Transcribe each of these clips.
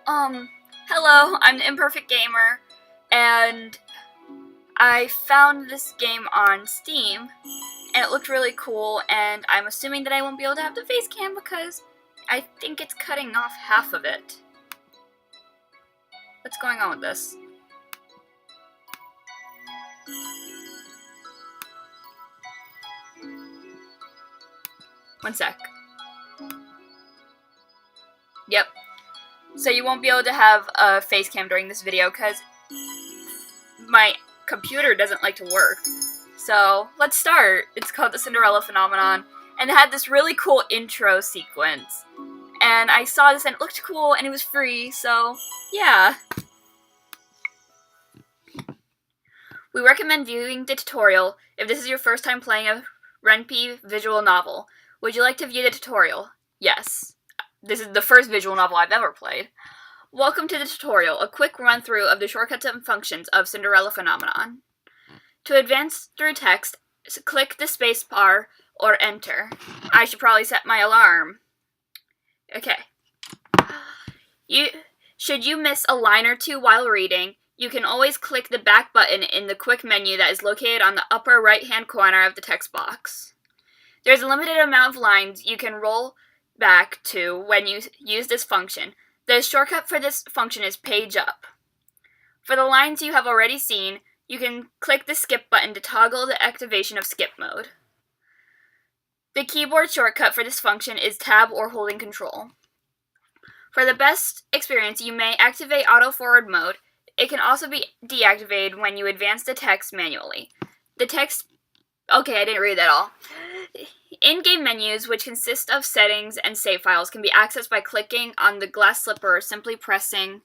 Hello, I'm TheImperfectGamer, and I found this game on Steam, and it looked really cool, and I'm assuming that I won't be able to have the face cam because I think it's cutting off half of it. What's going on with this? One sec. Yep. So you won't be able to have a face cam during this video because my computer doesn't like to work. So let's start. It's called the Cinderella phenomenon, and it had this really cool intro sequence. And I saw this and it looked cool and it was free, so yeah. We recommend viewing the tutorial if this is your first time playing a Ren'Py visual novel. Would you like to view the tutorial? Yes. This is the first visual novel I've ever played. Welcome to the tutorial, a quick run-through of the shortcuts and functions of Cinderella phenomenon. To advance through text, click the space bar or enter. I should probably set my alarm. Okay. Should you miss a line or two while reading, you can always click the back button in the quick menu that is located on the upper right-hand corner of the text box. There's a limited amount of lines you can roll back to when you use this function. The shortcut for this function is page up. For the lines you have already seen, you can click the skip button to toggle the activation of skip mode. The keyboard shortcut for this function is tab or holding control. For the best experience, you may activate auto forward mode. It can also be deactivated when you advance the text manually. Okay, I didn't read that all. In-game menus, which consist of settings and save files, can be accessed by clicking on the glass slipper or simply pressing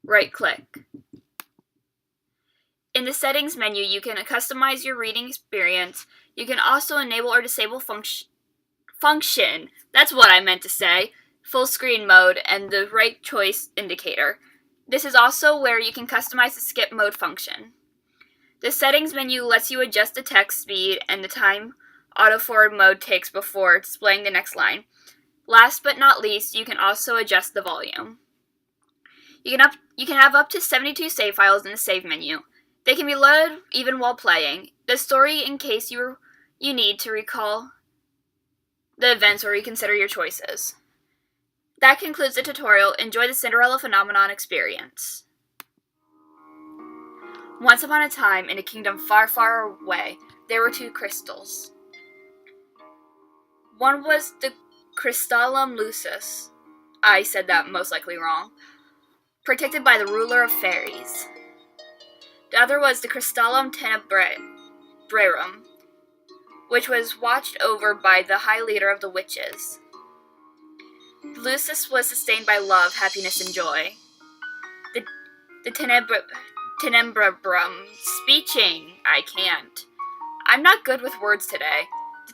right-click. In the settings menu, you can customize your reading experience. You can also enable or disable function. That's what I meant to say. Full screen mode and the right choice indicator. This is also where you can customize the skip mode function. The settings menu lets you adjust the text speed and the time auto forward mode takes before displaying the next line. Last but not least, you can also adjust the volume. You can have up to 72 save files in the save menu. They can be loaded even while playing. The story in case you need to recall the events or reconsider your choices. That concludes the tutorial. Enjoy the Cinderella phenomenon experience. Once upon a time, in a kingdom far, far away, there were two crystals. One was the Crystallum Lucis. I said that most likely wrong. Protected by the ruler of fairies. The other was the Crystallum Tenebrarum, which was watched over by the high leader of the witches. Lucis was sustained by love, happiness, and joy. The Tenebrarum. Speeching. I can't. I'm not good with words today. The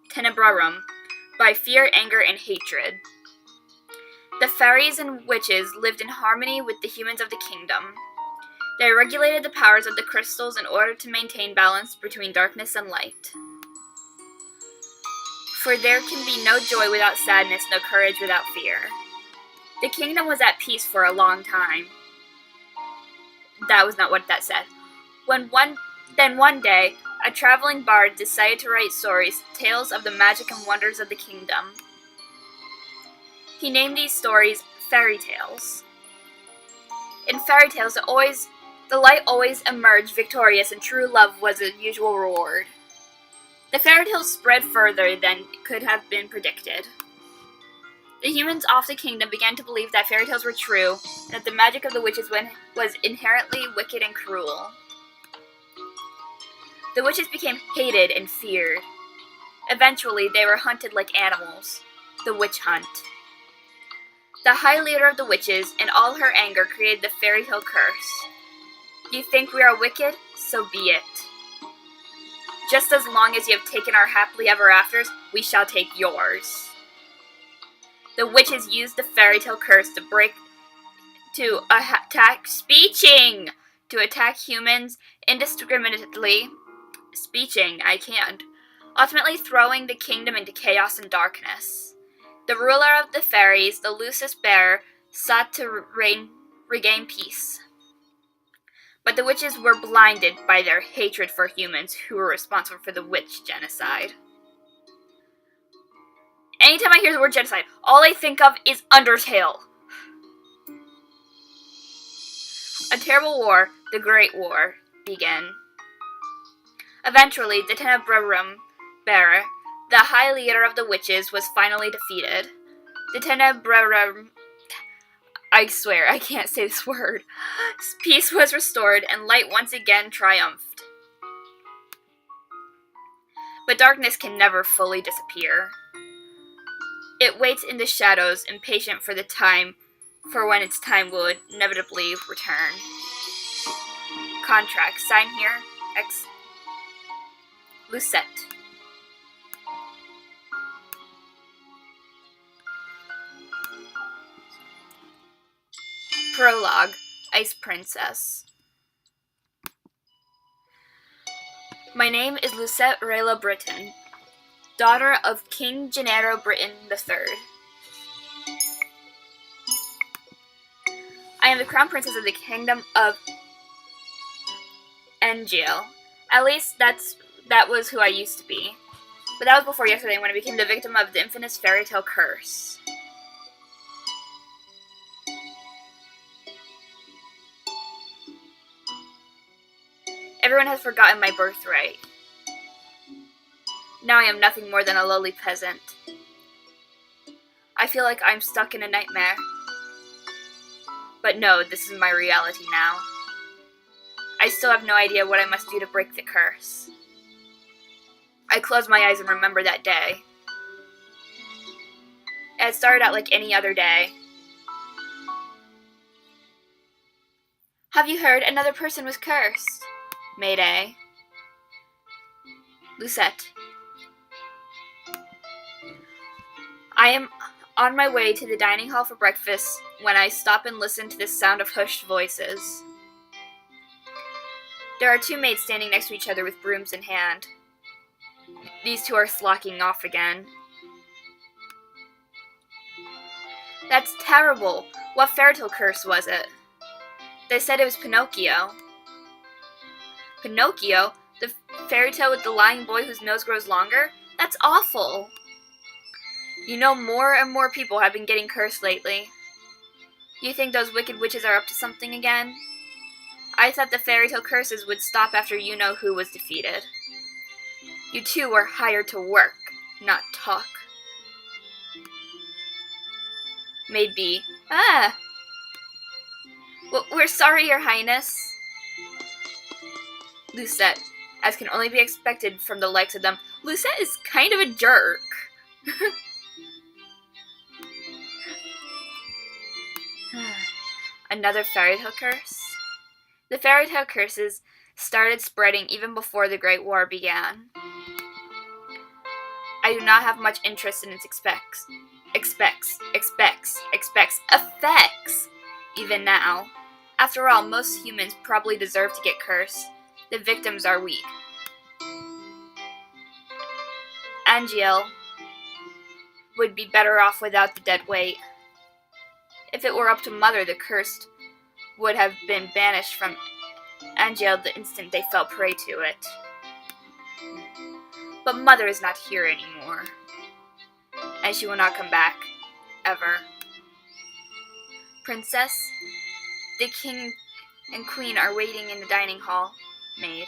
Tenebrarum. By fear, anger, and hatred. The fairies and witches lived in harmony with the humans of the kingdom. They regulated the powers of the crystals in order to maintain balance between darkness and light. For there can be no joy without sadness, no courage without fear. The kingdom was at peace for a long time. That was not what that said. Then one day, a traveling bard decided to write stories, tales of the magic and wonders of the kingdom. He named these stories fairy tales. In fairy tales, the light always emerged victorious, and true love was the usual reward. The fairy tales spread further than could have been predicted. The humans of the kingdom began to believe that fairy tales were true, and that the magic of the witches was inherently wicked and cruel. The witches became hated and feared. Eventually, they were hunted like animals. The witch hunt. The high leader of the witches, in all her anger, created the fairy tale curse. You think we are wicked? So be it. Just as long as you have taken our happily ever afters, we shall take yours. The witches used the fairy tale curse to attack humans indiscriminately. I can't. ultimately throwing the kingdom into chaos and darkness. The ruler of the fairies, the Lucis Bear, sought to regain peace. But the witches were blinded by their hatred for humans who were responsible for the witch genocide. Anytime I hear the word genocide, all I think of is Undertale. A terrible war, the Great War, began. Eventually, the Tenebrarum Bearer, the high leader of the witches, was finally defeated. The Tenebrarum... I swear, I can't say this word. Peace was restored, and light once again triumphed. But darkness can never fully disappear. It waits in the shadows, impatient for when its time will inevitably return. Contract. Sign here. X. Lucette. Prologue. Ice Princess. My name is Lucette Rayla Britton, daughter of King Gennaro Britton III. I am the crown princess of the kingdom of Angel. At least that was who I used to be. But that was before yesterday when I became the victim of the infamous fairy tale curse. Everyone has forgotten my birthright. Now I am nothing more than a lowly peasant. I feel like I'm stuck in a nightmare. But no, this is my reality now. I still have no idea what I must do to break the curse. I close my eyes and remember that day. It had started out like any other day. Have you heard? Another person was cursed. Mayday. Lucette. I am on my way to the dining hall for breakfast when I stop and listen to the sound of hushed voices. There are two maids standing next to each other with brooms in hand. These two are slacking off again. That's terrible. What fairytale curse was it? They said it was Pinocchio. Pinocchio? The fairy tale with the lying boy whose nose grows longer? That's awful. You know, more and more people have been getting cursed lately. You think those wicked witches are up to something again? I thought the fairy tale curses would stop after you-know-who was defeated. You two were hired to work, not talk. Maybe. We're sorry, Your Highness. Lucette, as can only be expected from the likes of them. Lucette is kind of a jerk. Another fairy tale curse? The fairy tale curses started spreading even before the Great War began. I do not have much interest in its effects, even now. After all, most humans probably deserve to get cursed. The victims are weak. Angel would be better off without the dead weight. If it were up to Mother, the cursed would have been banished from Angel the instant they fell prey to it. But Mother is not here anymore, and she will not come back, ever. Princess, the King and Queen are waiting in the dining hall. Maid.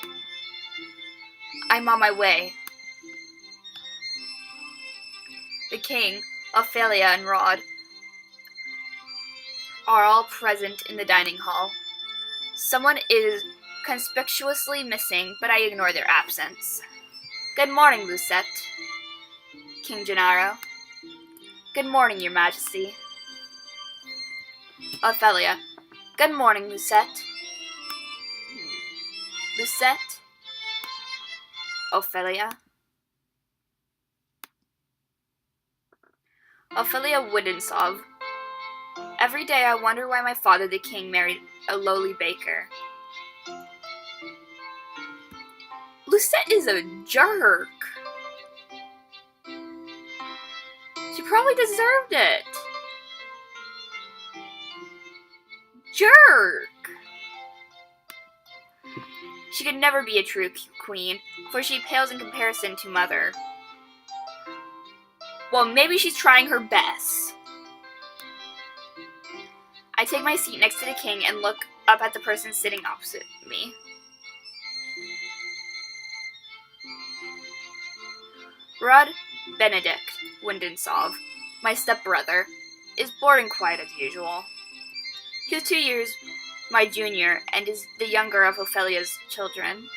I'm on my way. The King, Ophelia, and Rod are all present in the dining hall. Someone is conspicuously missing, but I ignore their absence. Good morning, Lucette. King Gennaro. Good morning, Your Majesty. Ophelia. Good morning, Lucette. Lucette. Ophelia. Ophelia Woodensov. Every day I wonder why my father, the king, married a lowly baker. Lucette is a jerk. probably deserved it. Jerk! She could never be a true queen, for she pales in comparison to Mother. Well, maybe she's trying her best. I take my seat next to the king and look up at the person sitting opposite me. Rod Benedict Windensov, my stepbrother, is bored and quiet as usual. He is 2 years my junior and is the younger of Ophelia's children.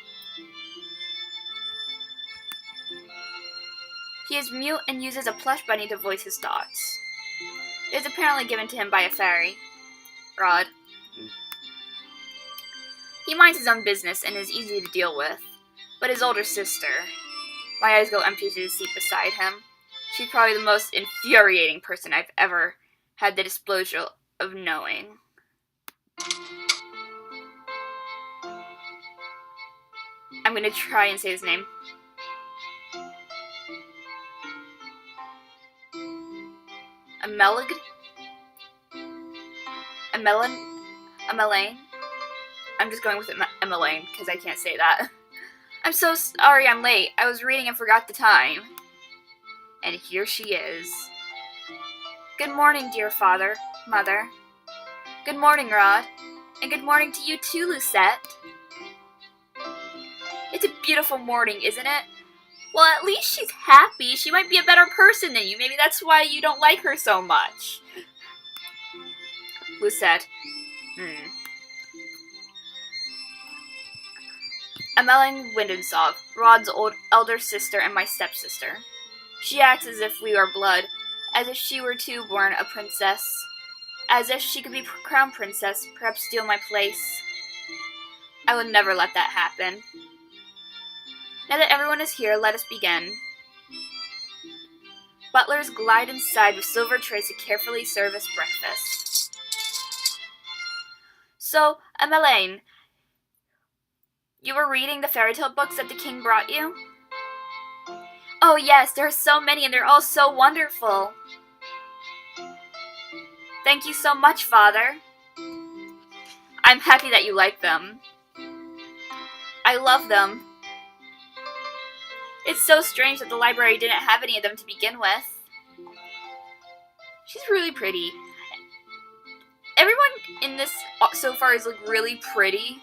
He is mute and uses a plush bunny to voice his thoughts. It is apparently given to him by a fairy. Rod. He minds his own business and is easy to deal with, but his older sister... My eyes go empty to the seat beside him. She's probably the most infuriating person I've ever had the displeasure of knowing. I'm going to try and say his name. Emelaine? I'm just going with Emelaine because I can't say that. I'm so sorry I'm late. I was reading and forgot the time. And here she is. Good morning, dear father, mother. Good morning, Rod. And good morning to you too, Lucette. It's a beautiful morning, isn't it? Well, at least she's happy. She might be a better person than you. Maybe that's why you don't like her so much. Lucette. Emmeline Windensov, Rod's elder sister and my stepsister. She acts as if we are blood, as if she were too born a princess, as if she could be crown princess, perhaps steal my place. I would never let that happen. Now that everyone is here, let us begin. Butlers glide inside with silver trays to carefully serve us breakfast. So, Emmeline, you were reading the fairy tale books that the king brought you? Oh yes, there are so many and they're all so wonderful. Thank you so much, Father. I'm happy that you like them. I love them. It's so strange that the library didn't have any of them to begin with. She's really pretty. Everyone in this so far is really pretty.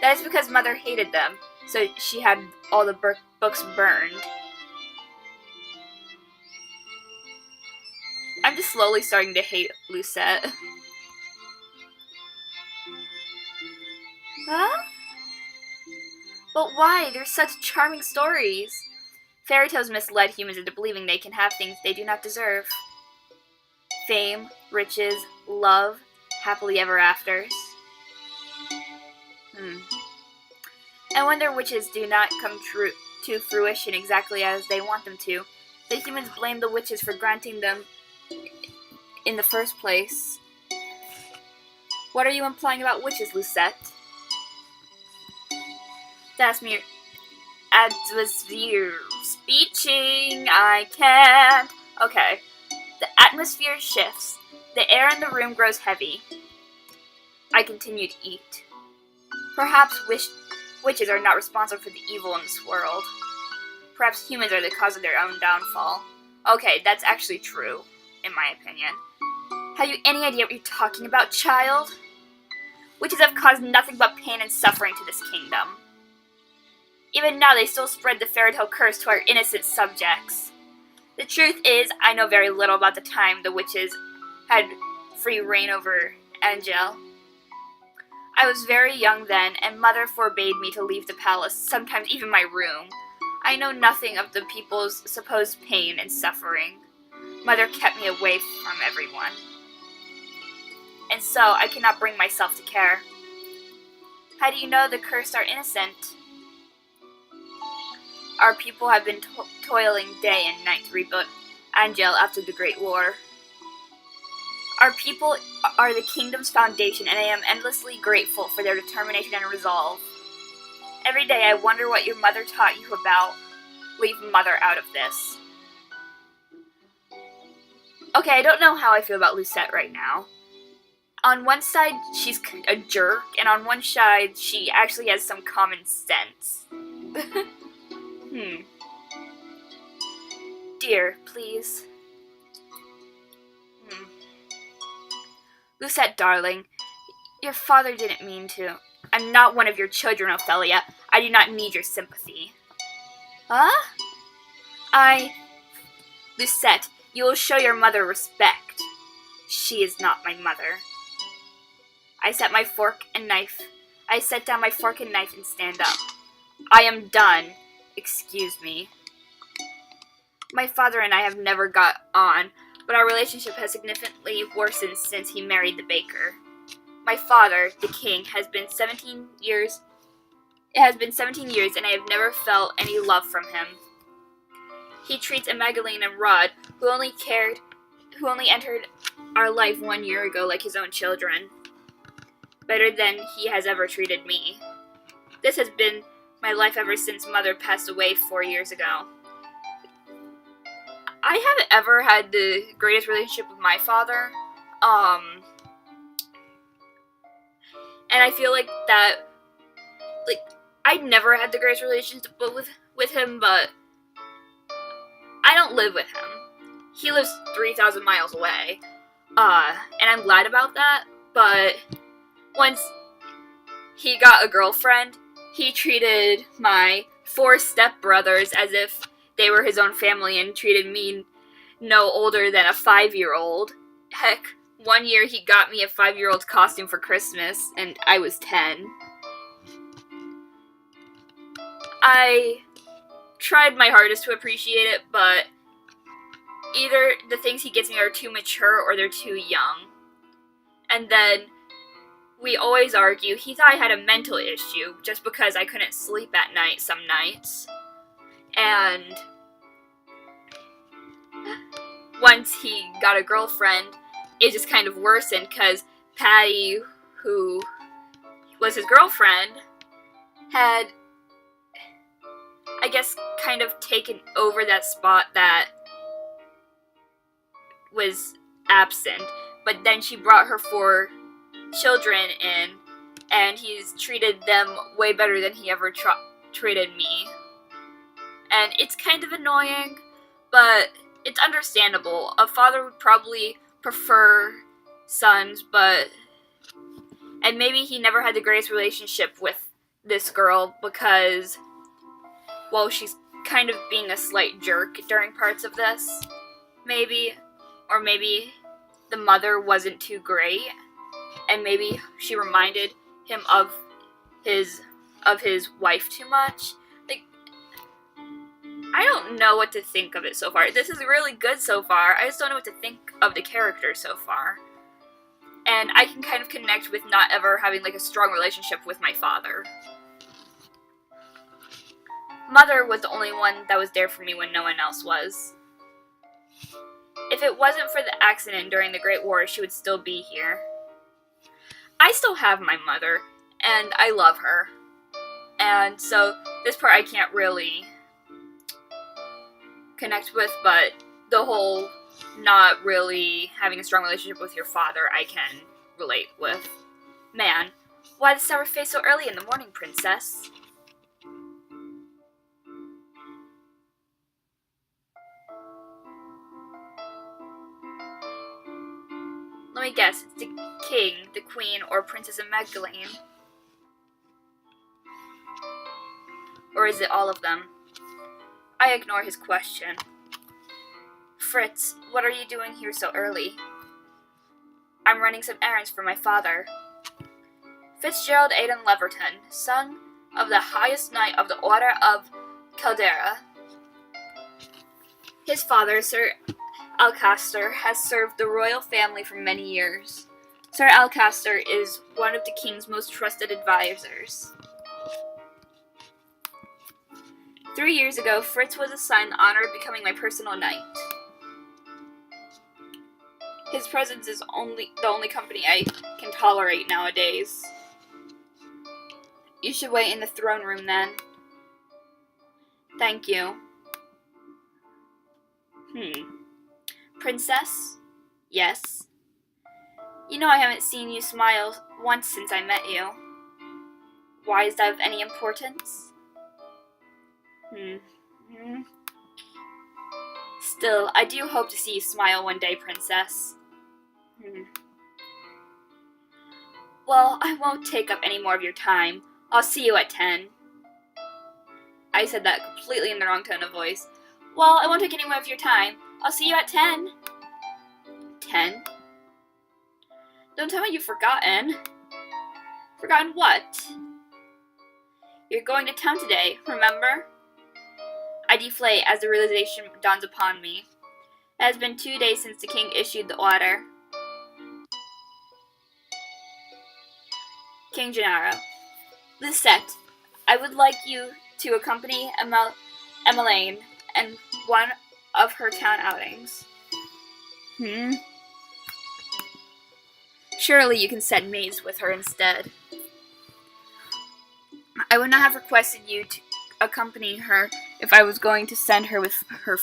That is because Mother hated them, so she had all the books burned. I'm just slowly starting to hate Lucette. Huh? But why? They're such charming stories. Fairy tales misled humans into believing they can have things they do not deserve. Fame, riches, love, happily ever afters. And when their wishes do not come to fruition exactly as they want them to, the humans blame the witches for granting them in the first place. What are you implying about witches, Lucette? That's mere atmosphere. Speeching, I can't. Okay. The atmosphere shifts. The air in the room grows heavy. I continue to eat. Perhaps witches are not responsible for the evil in this world. Perhaps humans are the cause of their own downfall. Okay, that's actually true, in my opinion. Have you any idea what you're talking about, child? Witches have caused nothing but pain and suffering to this kingdom. Even now, they still spread the fairy tale curse to our innocent subjects. The truth is, I know very little about the time the witches had free reign over Angel. I was very young then, and Mother forbade me to leave the palace, sometimes even my room. I know nothing of the people's supposed pain and suffering. Mother kept me away from everyone. And so, I cannot bring myself to care. How do you know the cursed are innocent? Our people have been toiling day and night to rebuild Angel after the Great War. Our people are the kingdom's foundation, and I am endlessly grateful for their determination and resolve. Every day I wonder what your mother taught you about. Leave Mother out of this. Okay, I don't know how I feel about Lucette right now. On one side, she's a jerk, and on one side, she actually has some common sense. Dear, please. Lucette, darling, your father didn't mean to. I'm not one of your children, Ophelia. I do not need your sympathy. Huh? Lucette, you will show your mother respect. She is not my mother. I set down my fork and knife and stand up. I am done. Excuse me. My father and I have never got on, but our relationship has significantly worsened since he married the baker. My father, the king, has been 17 years. It has been 17 years, and I have never felt any love from him. He treats Magdalene and Rod, who only entered our life 1 year ago, like his own children, better than he has ever treated me. This has been my life ever since Mother passed away 4 years ago. I haven't ever had the greatest relationship with my father, and I feel like that, I never had the greatest relationship with him, but I don't live with him. He lives 3,000 miles away, and I'm glad about that, but once he got a girlfriend, he treated my 4 stepbrothers as if they were his own family and treated me no older than a 5-year-old. Heck, 1 year he got me a 5-year-old costume for Christmas, and I was 10. I tried my hardest to appreciate it, but either the things he gets me are too mature or they're too young. And then we always argue. He thought I had a mental issue just because I couldn't sleep at night some nights. And once he got a girlfriend, it just kind of worsened because Patty, who was his girlfriend, had, I guess, kind of taken over that spot that was absent. But then she brought her 4 children in, and he's treated them way better than he ever treated me. And it's kind of annoying, but it's understandable. A father would probably prefer sons, and maybe he never had the greatest relationship with this girl because, well, she's kind of being a slight jerk during parts of this, maybe. Or maybe the mother wasn't too great, and maybe she reminded him of his wife too much. I don't know what to think of it so far. This is really good so far. I just don't know what to think of the character so far. And I can kind of connect with not ever having a strong relationship with my father. Mother was the only one that was there for me when no one else was. If it wasn't for the accident during the Great War, she would still be here. I still have my mother, and I love her. And so this part I can't really connect with, but the whole not really having a strong relationship with your father I can relate with. Man, why the sour face so early in the morning, princess? Let me guess, it's the king, the queen, or Princess Magdalene. Or is it all of them? I ignore his question. Fritz, what are you doing here so early? I'm running some errands for my father. Fitzgerald Aidan Leverton, son of the highest knight of the Order of Caldera. His father, Sir Alcaster, has served the royal family for many years. Sir Alcaster is one of the king's most trusted advisors. 3 years ago, Fritz was assigned the honor of becoming my personal knight. His presence is the only company I can tolerate nowadays. You should wait in the throne room then. Thank you. Princess, Yes? You know I haven't seen you smile once since I met you. Why is that of any importance? Still, I do hope to see you smile one day, Princess. Well, I won't take up any more of your time. I'll see you at 10. I said that completely in the wrong tone of voice. Well, I won't take any more of your time. I'll see you at 10. 10? Don't tell me you've forgotten. Forgotten what? You're going to town today, remember? I deflate as the realization dawns upon me. It has been 2 days since the king issued the order. King Gennaro. Lisette, I would like you to accompany Emmeline in one of her town outings. Surely you can send maids with her instead. I would not have requested you to accompany her if I was going to send her with her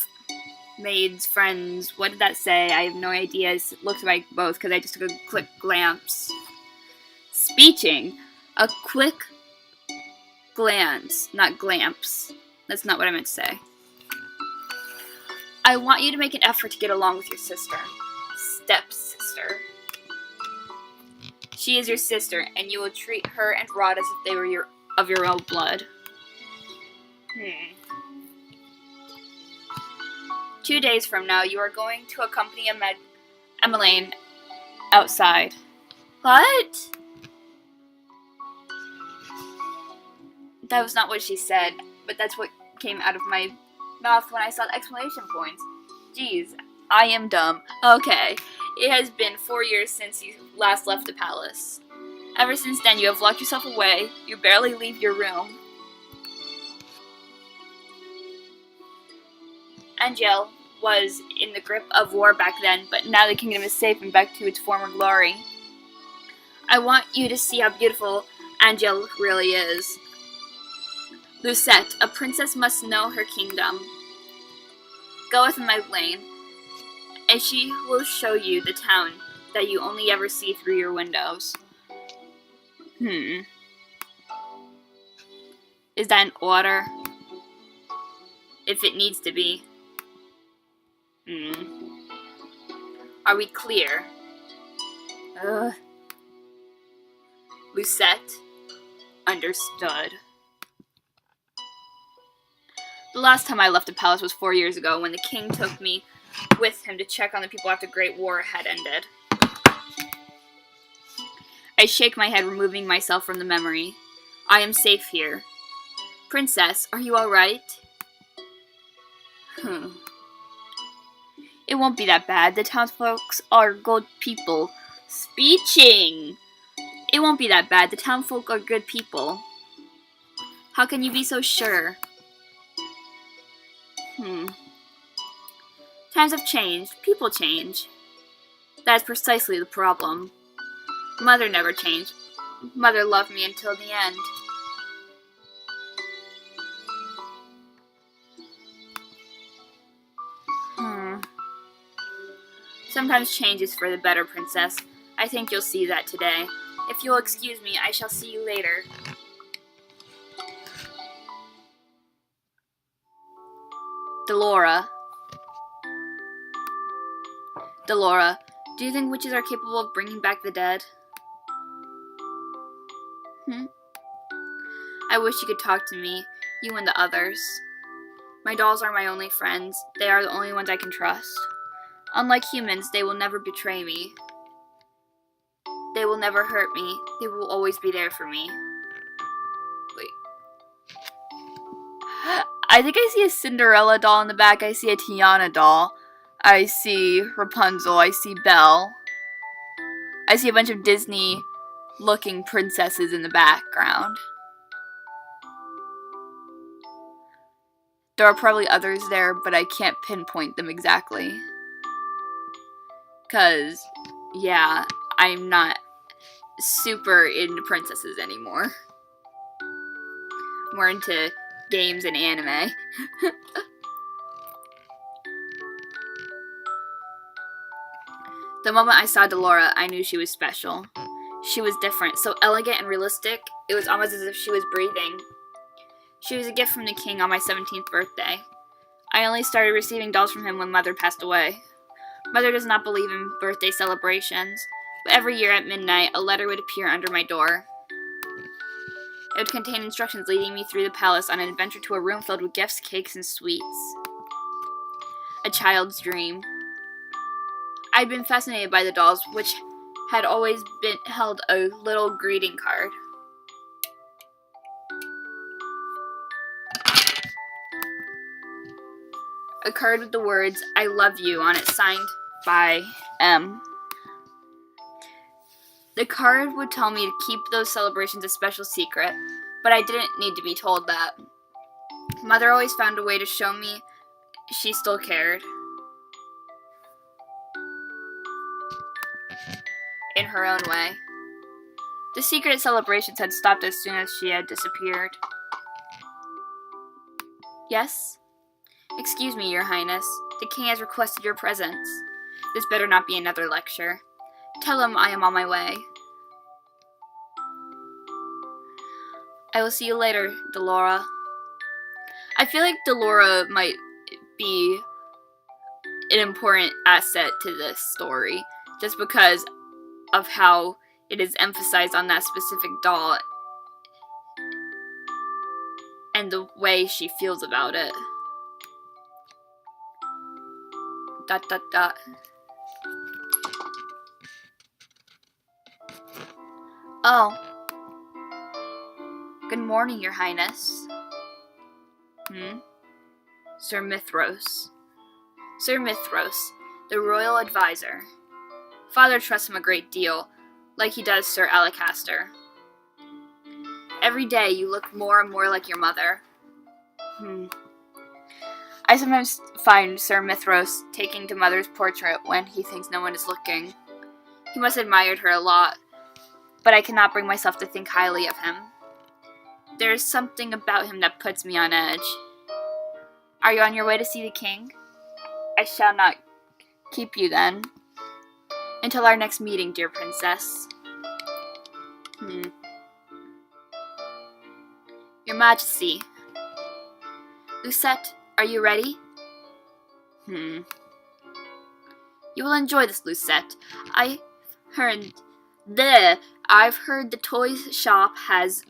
maids, friends. What did that say? I have no idea. It looks like both because I just took a quick glance. Speeching. A quick glance, not glamps. That's not what I meant to say. I want you to make an effort to get along with your sister. Stepsister. She is your sister, and you will treat her and Rod as if they were of your own blood. 2 days from now, you are going to accompany Emmeline outside. What? That was not what she said, but that's what came out of my mouth when I saw the exclamation points. Jeez, I am dumb. Okay, it has been 4 years since you last left the palace. Ever since then, you have locked yourself away. You barely leave your room. Angel was in the grip of war back then, but now the kingdom is safe and back to its former glory. I want you to see how beautiful Angel really is. Lucette, a princess must know her kingdom. Go with Magdalene, and she will show you the town that you only ever see through your windows. Is that an order? If it needs to be. Are we clear? Lucette, understood. The last time I left the palace was 4 years ago, when the king took me with him to check on the people after the Great War had ended. I shake my head, removing myself from the memory. I am safe here. Princess, are you alright? It won't be that bad. The townsfolk are good people. Speeching! It won't be that bad. The townsfolk are good people. How can you be so sure? Times have changed. People change. That is precisely the problem. Mother never changed. Mother loved me until the end. Sometimes change is for the better, Princess. I think you'll see that today. If you'll excuse me, I shall see you later. Delora, do you think witches are capable of bringing back the dead? I wish you could talk to me, you and the others. My dolls are my only friends. They are the only ones I can trust. Unlike humans, they will never betray me. They will never hurt me. They will always be there for me. Wait. I think I see a Cinderella doll in the back. I see a Tiana doll. I see Rapunzel. I see Belle. I see a bunch of Disney-looking princesses in the background. There are probably others there, but I can't pinpoint them exactly. Because, yeah, I'm not super into princesses anymore. More into games and anime. The moment I saw Delora, I knew she was special. She was different, so elegant and realistic, it was almost as if she was breathing. She was a gift from the king on my 17th birthday. I only started receiving dolls from him when Mother passed away. Mother does not believe in birthday celebrations, but every year at midnight, a letter would appear under my door. It would contain instructions leading me through the palace on an adventure to a room filled with gifts, cakes, and sweets. A child's dream. I'd been fascinated by the dolls, which had always held a little greeting card. A card with the words, "I love you," on it, signed by M. The card would tell me to keep those celebrations a special secret, but I didn't need to be told that. Mother always found a way to show me she still cared. In her own way. The secret celebrations had stopped as soon as she had disappeared. Yes? Excuse me, Your Highness. The king has requested your presence. This better not be another lecture. Tell him I am on my way. I will see you later, Delora. I feel like Delora might be an important asset to this story, just because of how it is emphasized on that specific doll and the way she feels about it. ... Oh. Good morning, Your Highness. Sir Mithros. Sir Mithros, the royal advisor. Father trusts him a great deal, like he does Sir Alacaster. Every day you look more and more like your mother. I sometimes find Sir Mithros taking to Mother's portrait when he thinks no one is looking. He must have admired her a lot, but I cannot bring myself to think highly of him. There is something about him that puts me on edge. Are you on your way to see the king? I shall not keep you then. Until our next meeting, dear princess. Your Majesty. Lucette, are you ready? You will enjoy this, Lucette. I've heard the toy shop has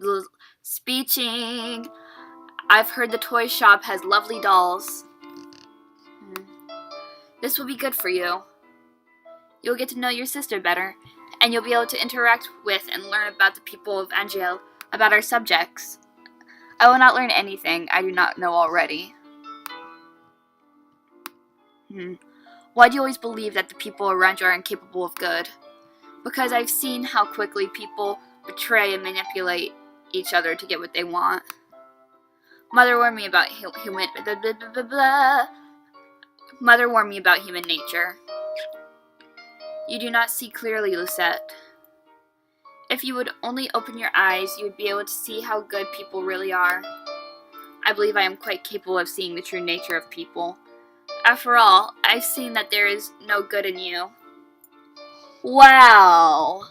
I've heard the toy shop has lovely dolls. This will be good for you. You'll get to know your sister better, and you'll be able to interact with and learn about the people of Angel, about our subjects. I will not learn anything I do not know already. Why do you always believe that the people around you are incapable of good? Because I've seen how quickly people betray and manipulate each other to get what they want. Mother warned me about human nature. You do not see clearly, Lucette. If you would only open your eyes, you would be able to see how good people really are. I believe I am quite capable of seeing the true nature of people. After all, I've seen that there is no good in you. Wow.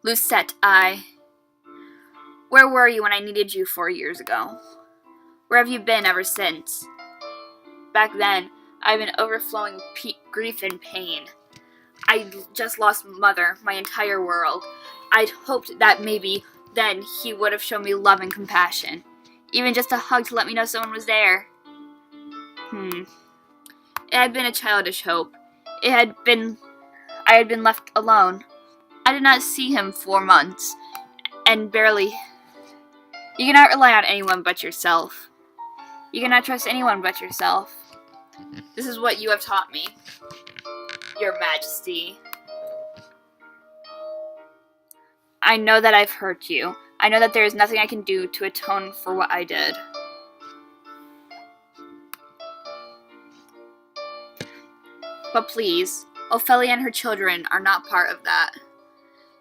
Lucette, where were you when I needed you 4 years ago? Where have you been ever since? Back then, I've been overflowing grief and pain. I just lost Mother, my entire world. I'd hoped that maybe then he would have shown me love and compassion. Even just a hug to let me know someone was there. It had been a childish hope. I had been left alone. I did not see him 4 months, and barely. You cannot rely on anyone but yourself. You cannot trust anyone but yourself. This is what you have taught me, Your Majesty. I know that I've hurt you. I know that there is nothing I can do to atone for what I did. But please, Ophelia and her children are not part of that.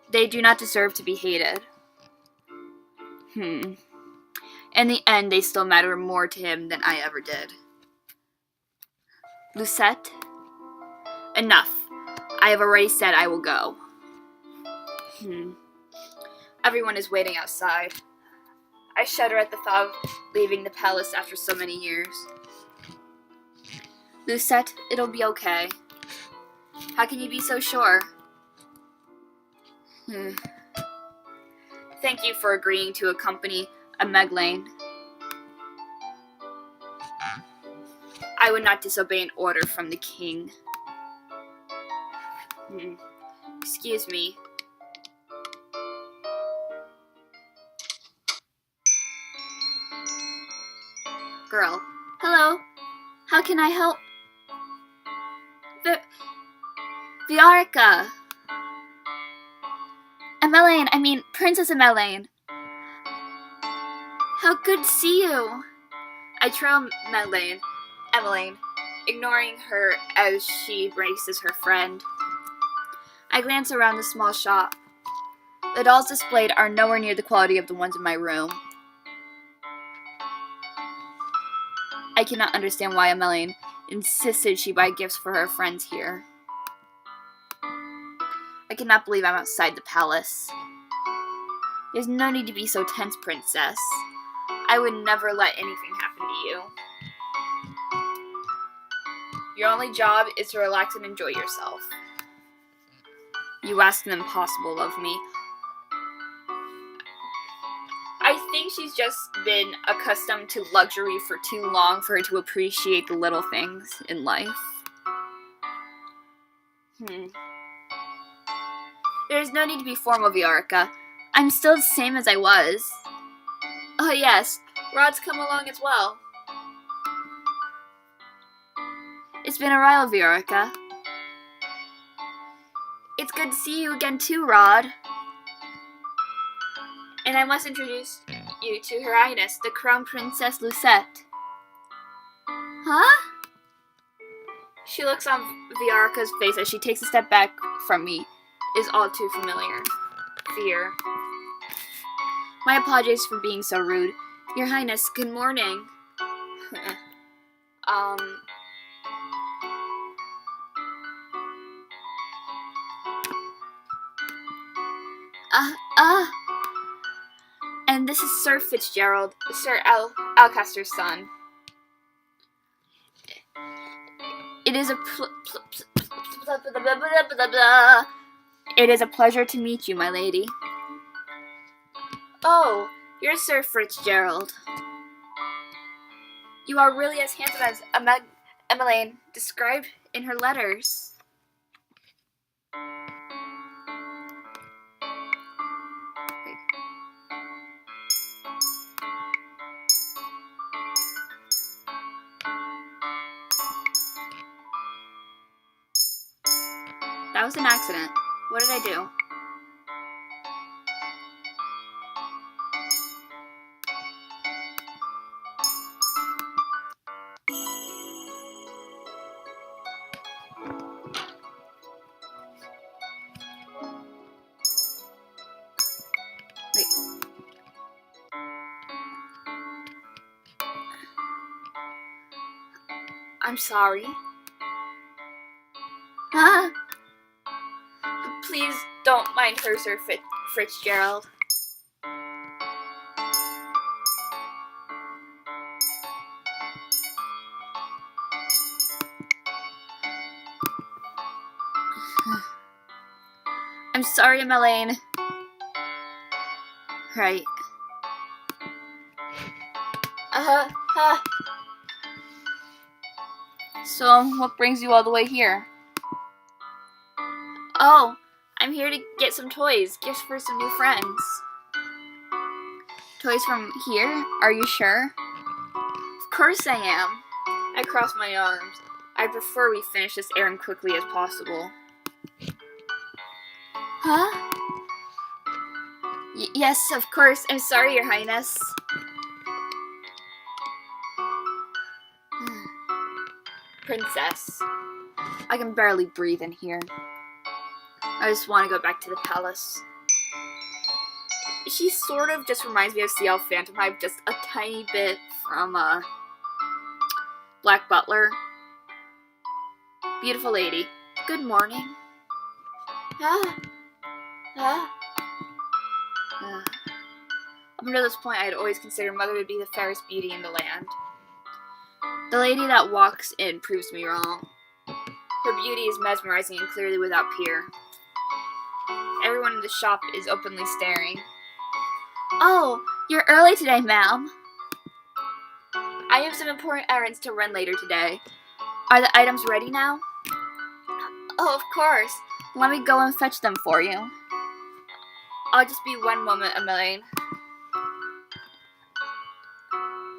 They do not deserve to be hated. In the end, they still matter more to him than I ever did. Lucette? Enough. I have already said I will go. Everyone is waiting outside. I shudder at the thought of leaving the palace after so many years. Lucette, it'll be okay. How can you be so sure? Thank you for agreeing to accompany a Meglain. I would not disobey an order from the king. Excuse me. Girl. Hello. How can I help? Viarica. Emelaine, I mean Princess Emelaine. How good to see you. I trail Emelaine, ignoring her as she embraces her friend. I glance around the small shop. The dolls displayed are nowhere near the quality of the ones in my room. I cannot understand why Emelaine insisted she buy gifts for her friends here. I cannot believe I'm outside the palace. There's no need to be so tense, princess. I would never let anything happen to you. Your only job is to relax and enjoy yourself. You ask the impossible of me. I think she's just been accustomed to luxury for too long for her to appreciate the little things in life. There's no need to be formal, Viarica. I'm still the same as I was. Oh yes, Rod's come along as well. It's been a while, Viarica. It's good to see you again too, Rod. And I must introduce you to Her Highness, the Crown Princess Lucette. Huh? She looks on Viarica's face as she takes a step back from me. Is all too familiar. Fear. My apologies for being so rude. Your Highness, good morning. And this is Sir Fitzgerald, Sir Alcaster's son. It is It is a pleasure to meet you, my lady. Oh, you're Sir Fitzgerald. You are really as handsome as Emelaine described in her letters. That was an accident. What did I do? Wait. I'm sorry. Huh? Please don't mind her, Sir Fitzgerald. I'm sorry, Emelaine. Right. So, what brings you all the way here? Oh, I'm here to get some toys, gifts for some new friends. Toys from here? Are you sure? Of course I am. I cross my arms. I prefer we finish this errand quickly as possible. Huh? Yes, of course. I'm sorry, Your Highness. Princess. I can barely breathe in here. I just want to go back to the palace. She sort of just reminds me of CL Phantom Hive, just a tiny bit from Black Butler. Beautiful lady. Good morning. Ah. Ah. Up until this point, I had always considered Mother to be the fairest beauty in the land. The lady that walks in proves me wrong. Her beauty is mesmerizing and clearly without peer. Everyone in the shop is openly staring. Oh, you're early today, ma'am. I have some important errands to run later today. Are the items ready now? Oh, of course. Let me go and fetch them for you. I'll just be one moment, Elaine.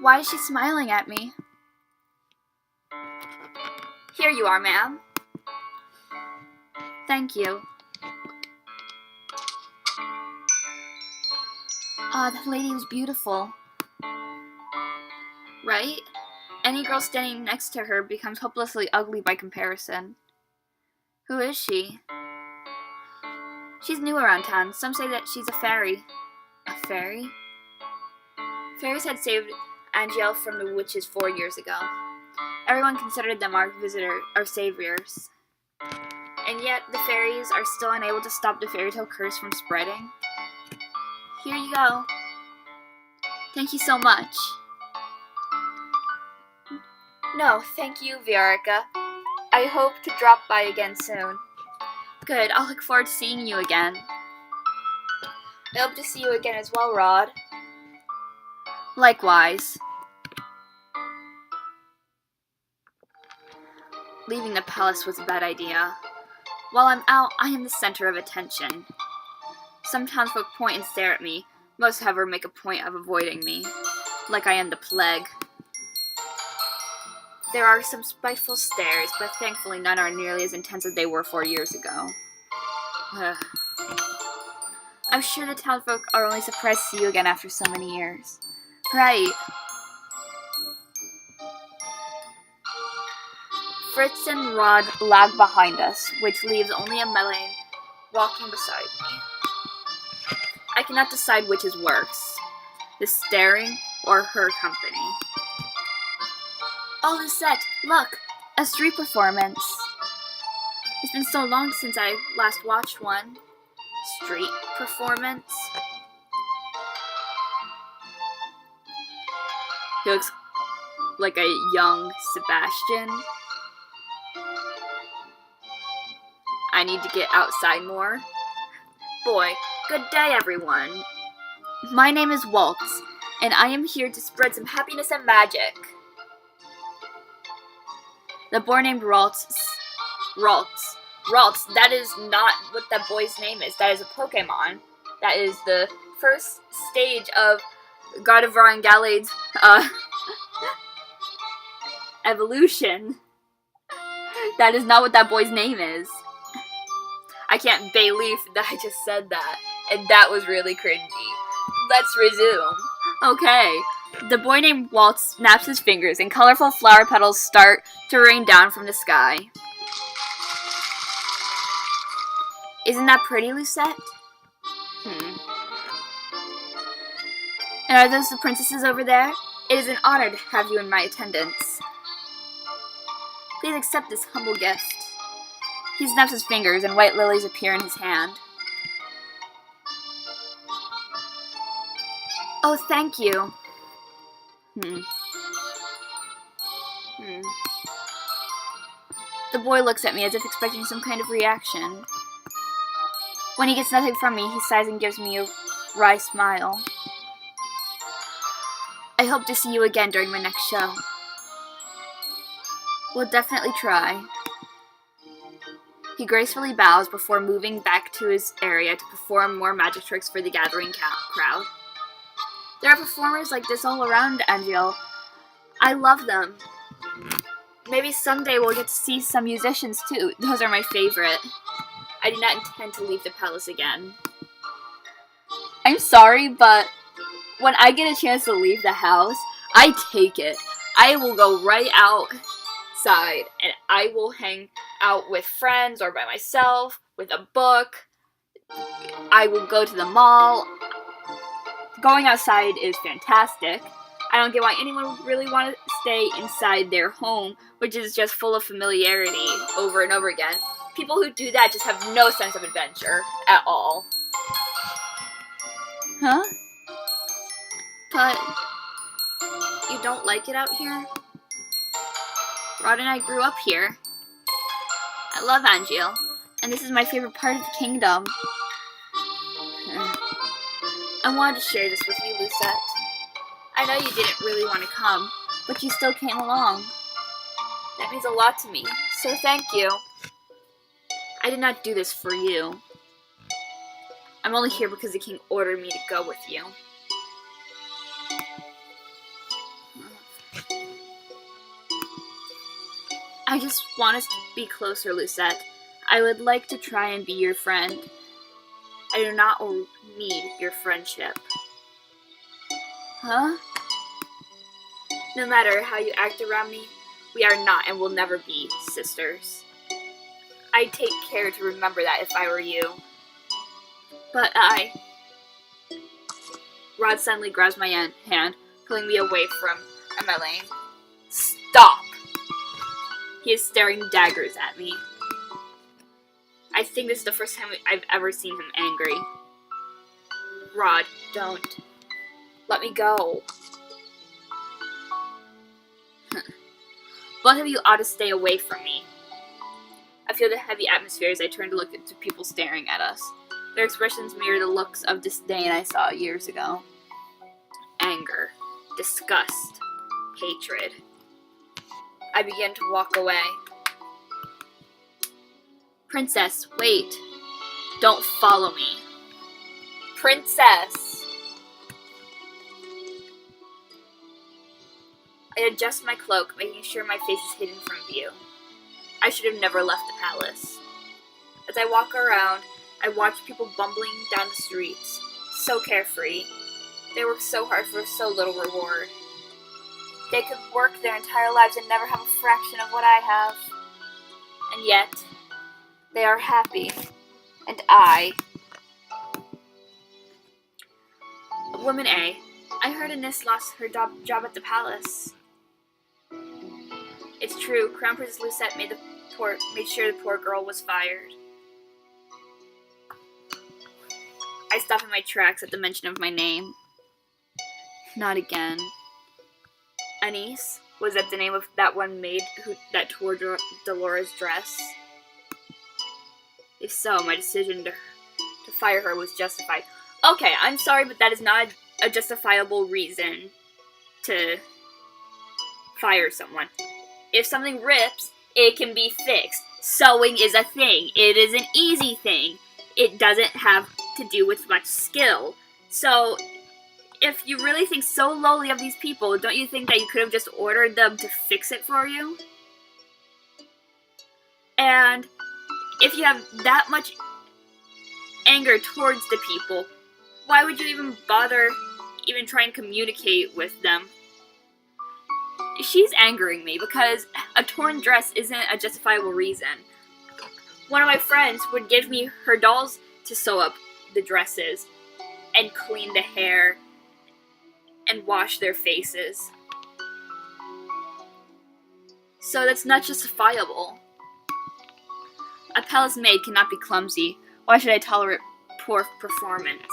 Why is she smiling at me? Here you are, ma'am. Thank you. That lady was beautiful. Right? Any girl standing next to her becomes hopelessly ugly by comparison. Who is she? She's new around town. Some say that she's a fairy. A fairy? Fairies had saved Angel from the witches 4 years ago. Everyone considered them our saviors. And yet, the fairies are still unable to stop the fairy tale curse from spreading. Here you go. Thank you so much. No, thank you, Viorica. I hope to drop by again soon. Good, I'll look forward to seeing you again. I hope to see you again as well, Rod. Likewise. Leaving the palace was a bad idea. While I'm out, I am the center of attention. Some townsfolk point and stare at me. Most, however, make a point of avoiding me, like I am the plague. There are some spiteful stares, but thankfully none are nearly as intense as they were 4 years ago. I'm sure the townfolk are only surprised to see you again after so many years. Right. Fritz and Rod lag behind us, which leaves only Emmeline walking beside me. I cannot decide which is worse, the staring or her company. Oh, Lucette, look! A street performance. It's been so long since I last watched one. Street performance? He looks like a young Sebastian. I need to get outside more. Boy, good day, everyone. My name is Waltz, and I am here to spread some happiness and magic. The boy named Ralts, that is not what that boy's name is. That is a Pokemon. That is the first stage of Gardevoir and Gallade's evolution. That is not what that boy's name is. I can't believe that I just said that, and that was really cringy. Let's resume. Okay. The boy named Walt snaps his fingers, and colorful flower petals start to rain down from the sky. Isn't that pretty, Lucette? And are those the princesses over there? It is an honor to have you in my attendance. Please accept this humble gift. He snaps his fingers, and white lilies appear in his hand. Oh, thank you. The boy looks at me as if expecting some kind of reaction. When he gets nothing from me, he sighs and gives me a wry smile. I hope to see you again during my next show. We'll definitely try. He gracefully bows before moving back to his area to perform more magic tricks for the gathering crowd. There are performers like this all around Angel. I love them. Maybe someday we'll get to see some musicians too. Those are my favorite. I do not intend to leave the palace again. I'm sorry, but when I get a chance to leave the house, I take it. I will go right outside and I will hang out with friends or by myself with a book. I will go to the mall. Going outside is fantastic. I don't get why anyone would really want to stay inside their home, which is just full of familiarity over and over again. People who do that just have no sense of adventure at all. Huh? But you don't like it out here? Rod and I grew up here. I love Angeal, and this is my favorite part of the kingdom. I wanted to share this with you, Lucette. I know you didn't really want to come, but you still came along. That means a lot to me, so thank you. I did not do this for you. I'm only here because the king ordered me to go with you. I just want us to be closer, Lucette. I would like to try and be your friend. I do not need your friendship. Huh? No matter how you act around me, we are not and will never be sisters. I'd take care to remember that if I were you. But Rod suddenly grabs my hand, pulling me away from Emmeline. Stop! He is staring daggers at me. I think this is the first time I've ever seen him angry. Rod, don't. Let me go. Both of you ought to stay away from me. I feel the heavy atmosphere as I turn to look at the people staring at us. Their expressions mirror the looks of disdain I saw years ago. Anger, disgust, hatred. I begin to walk away. Princess, wait. Don't follow me. Princess! I adjust my cloak, making sure my face is hidden from view. I should have never left the palace. As I walk around, I watch people bumbling down the streets, so carefree. They work so hard for so little reward. They could work their entire lives and never have a fraction of what I have. And yet, they are happy. And I... Woman A, I heard Anis lost her job at the palace. It's true, Crown Princess Lucette made sure the poor girl was fired. I stop in my tracks at the mention of my name. Not again. Anis? Was that the name of that one maid that tore Dolores' dress? If so, my decision to fire her was justified. Okay, I'm sorry, but that is not a justifiable reason to fire someone. If something rips, it can be fixed. Sewing is a thing. It is an easy thing. It doesn't have to do with much skill. So, if you really think so lowly of these people, don't you think that you could have just ordered them to fix it for you? And if you have that much anger towards the people, why would you even bother even try and communicate with them? She's angering me because a torn dress isn't a justifiable reason. One of my friends would give me her dolls to sew up the dresses and clean the hair and wash their faces. So that's not justifiable. A palace maid cannot be clumsy. Why should I tolerate poor performance?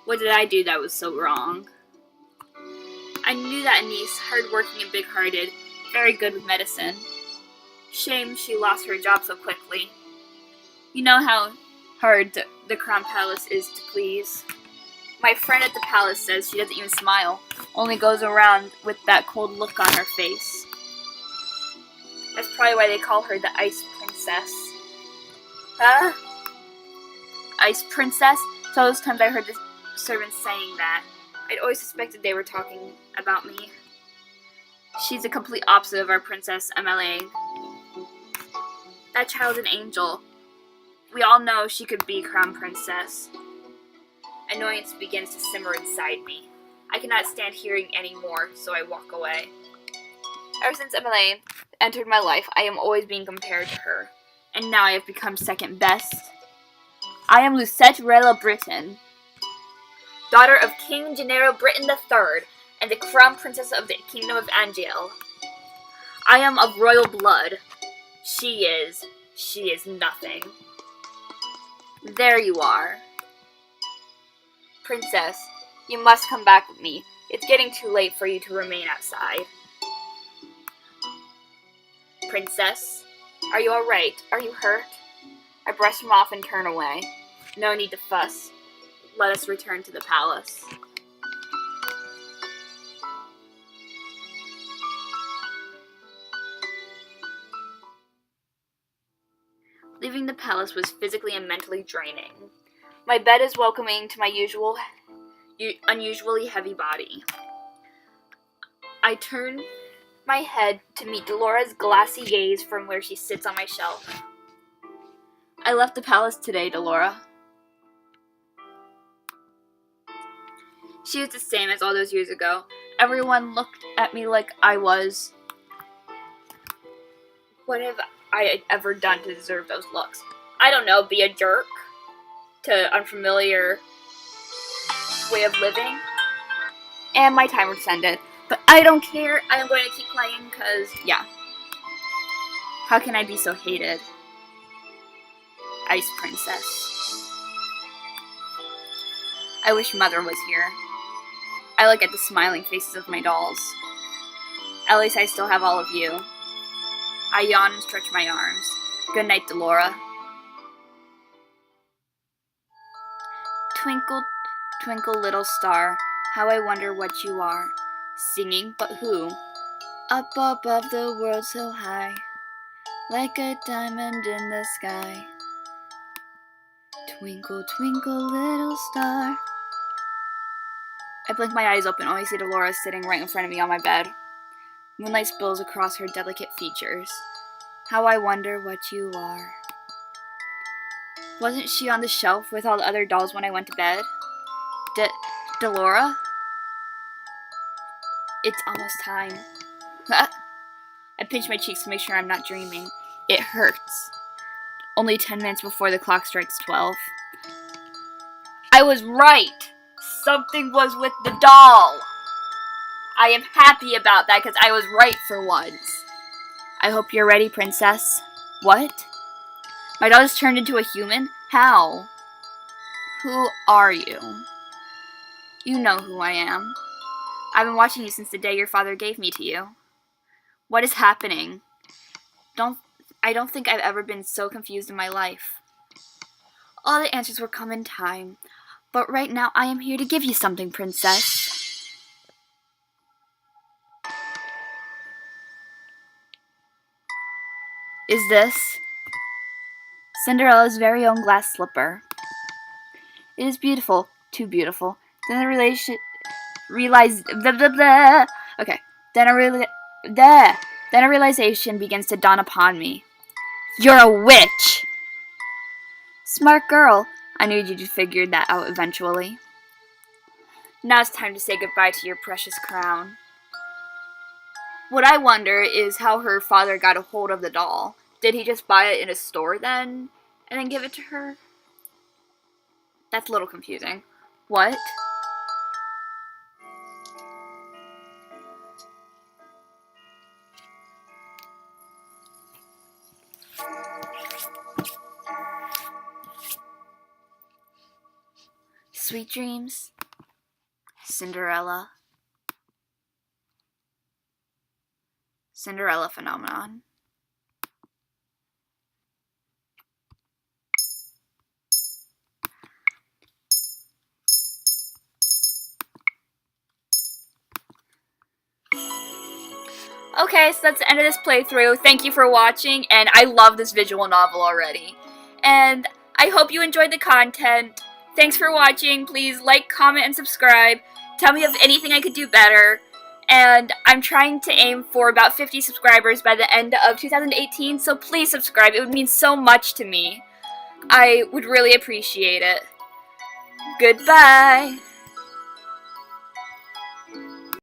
What did I do that was so wrong? I knew that Anis, hard-working and big-hearted, very good with medicine. Shame she lost her job so quickly. You know how hard the Crown Palace is to please. My friend at the palace says she doesn't even smile, only goes around with that cold look on her face. That's probably why they call her the Ice Princess. Huh? Ice Princess? So those times I heard the servants saying that, I'd always suspected they were talking about me. She's the complete opposite of our Princess Emmeline. That child's an angel. We all know she could be Crown Princess. Annoyance begins to simmer inside me. I cannot stand hearing any more, so I walk away. Ever since Emmeline entered my life, I am always being compared to her. And now I have become second best. I am Lucette Rella Britain, daughter of King Gennaro Britain III, and the crown princess of the kingdom of Angel. I am of royal blood. She is nothing. There you are. Princess, you must come back with me. It's getting too late for you to remain outside. Princess, are you alright? Are you hurt? I brush him off and turn away. No need to fuss. Let us return to the palace. Leaving the palace was physically and mentally draining. My bed is welcoming to my unusually heavy body. I turn my head to meet Delora's glassy gaze from where she sits on my shelf. I left the palace today, Delora. She was the same as all those years ago. Everyone looked at me like I was. What have I ever done to deserve those looks? I don't know, be a jerk to unfamiliar way of living. And my timer just ended. But I don't care. I am going to keep playing because, yeah. How can I be so hated? Ice Princess. I wish Mother was here. I look at the smiling faces of my dolls. At least I still have all of you. I yawn and stretch my arms. Good night, Delora. Twinkle, twinkle, little star, how I wonder what you are. Singing, but who? Up above the world so high, like a diamond in the sky. Twinkle, twinkle, little star. I blink my eyes open, only see Delora sitting right in front of me on my bed. Moonlight spills across her delicate features. How I wonder what you are. Wasn't she on the shelf with all the other dolls when I went to bed? Delora? It's almost time. I pinch my cheeks to make sure I'm not dreaming. It hurts. Only 10 minutes before the clock strikes 12. I was right! Something was with the doll! I am happy about that because I was right for once. I hope you're ready, Princess. What? My doll has turned into a human? How? Who are you? You know who I am. I've been watching you since the day your father gave me to you. What is happening? I don't think I've ever been so confused in my life. All the answers will come in time, but right now I am here to give you something, Princess. Is this Cinderella's very own glass slipper? It is beautiful, too beautiful. Then a realization begins to dawn upon me. You're a witch! Smart girl. I knew you'd figure that out eventually. Now it's time to say goodbye to your precious crown. What I wonder is how her father got a hold of the doll. Did he just buy it in a store then, and then give it to her? That's a little confusing. What? Sweet dreams, Cinderella. Cinderella phenomenon. Okay, so that's the end of this playthrough. Thank you for watching, and I love this visual novel already. And I hope you enjoyed the content. Thanks for watching. Please like, comment, and subscribe. Tell me of anything I could do better. And I'm trying to aim for about 50 subscribers by the end of 2018, so please subscribe. It would mean so much to me. I would really appreciate it. Goodbye!